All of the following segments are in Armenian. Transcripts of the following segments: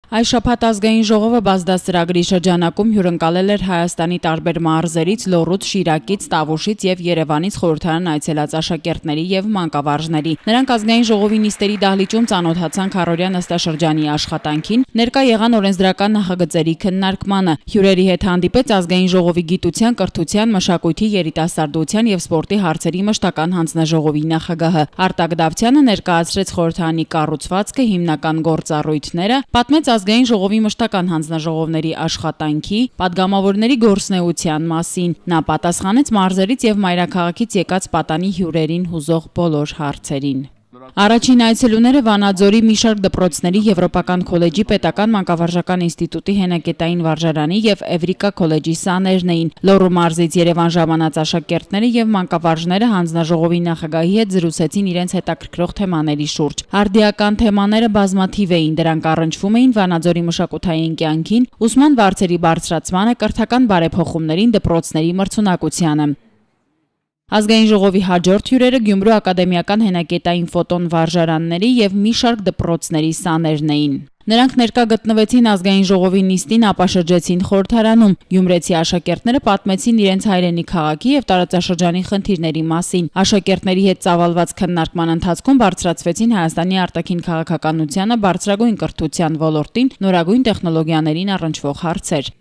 Այս շաբաթ ազգային ժողովը բազդասրագրի շրջանակում հյուրընկալել էր Հայաստանի տարբեր մարզերից, Լոռուց, Շիրակից, Տավուշից եւ Երևանից խորհրդարան այցելած աշակերտների եւ մանկավարժների։ Նրանք ազգային ժողովի նիստերի դահլիճում ծանոթացան քառօրյա նստաշրջանի աշխատանքին, ներկա եղան օրենսդրական նախագծերի քննարկմանը։ Հյուրերի հետ հանդիպեց ազգային ժողովի գիտության, կրթության, մշակույթի, երիտասարդության եւ սպորտի հարցերի մշտական հանձնաժողովի նախագահը Արտակ Դավթյանը ներկայացրեց խորհրդարանի կառուցվածքը, հիմնական գործառույթները, պատմեց ազգային ժողովի մշտական հանձնաժողովների աշխատանքի, падգամավորների գործունեության մասին։ Նա պատասխանեց մարզերից եւ մայրաքաղաքից եկած պատանի հյուրերին հուզող բոլոր հարցերին։ Առաջին այցելուները Վանաձորի մի շարք դպրոցների, Եվրոպական քոլեջի, Պետական մանկավարժական ինստիտուտի հենակետային վարժարանի եւ Էվրիկա քոլեջի սաներն էին։ Լոռու մարզից Երևան ժամանած աշակերտները եւ մանկավարժները հանձնաժողովի նախագահի հետ զրուցեցին իրենց հետաքրքրող թեմաների շուրջ։ Արդիական թեմաները բազմաթիվ էին, դրանք առնչվում էին Վանաձորի մշակութային կյանքին, ուսման վարձերի բարձրացմանը, կրթական բարեփոխումներին, դպրոցների մրցունակությանը։ Ազգային ժողովի հաջորդ հյուրերը Գյումրու ակադեմիական հենակետային ֆոտոն վարժարանների եւ մի շարք դպրոցների սաներն էին։ Նրանք ներկա գտնվեցին ազգային ժողովի նիստին, ապա շրջեցին խորհրդարանում։ Գյումրեցի աշակերտները պատմեցին իրենց հայրենի քաղաքի եւ տարածաշրջանի խնդիրների մասին։ Աշակերտների հետ ծավալված քննարկման ընթացքում բարձրացվեցին Հայաստանի արտաքին քաղաքականությանը, բարձրագույն կրթության ոլորտին, նորագույն տեխնոլոգիաներին առնչվող հարցեր։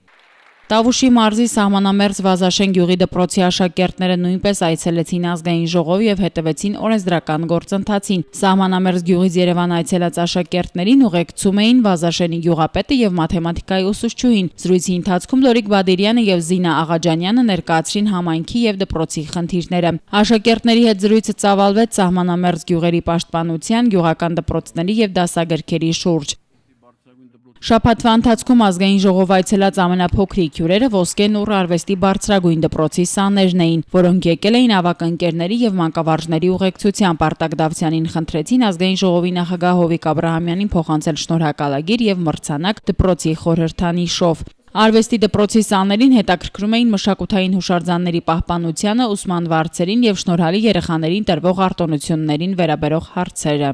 Տավուշի մարզի սահմանամերձ Վազաշեն գյուղի դպրոցի աշակերտները նույնպես այցելեցին ազգային ժողով եւ հետևեցին օրենսդրական գործընթացին։ Սահմանամերձ գյուղից Երևան այցելած աշակերտներին ուղեկցում էին Վազաշենի գյուղապետը եւ մաթեմատիկայի ուսուցչուհին։ Զրույցի ընթացքում Լորիկ Բադիրյանը եւ Զինա Աղաջանյանը ներկայացրին համայնքի եւ դպրոցի խնդիրները։ Աշակերտների հետ զրույցը ծավալվեց սահմանամերձ գյուղերի պաշտպանության, գյուղական դպրոցների եւ դասագրքերի շուրջ։ Շաբաթվա ընթացքում ազգային ժողով այցելած ամենափոքրիկ հյուրերը Ոսկե նուռ արվեստի բարձրագույն դպրոցի սաներն էին, որոնք եկել էին ավագ ընկերների եւ մանկավարժների ուղեկցությամբ։ Արտակ Դավթյանին խնդրեցին ազգային ժողովի նախագահ Հովիկ Աբրահամյանին փոխանցել շնորհակալագիր եւ մրցանակ դպրոցի խորհրդանիշով։ Արվեստի դպրոցի սաներին հետաքրքրում էին մշակութային հուշարձանների պահպանությանը, ուսման վարձերին եւ շնորհալի երեխաներին տրվող արտոնություններին վերաբերող հարցերը։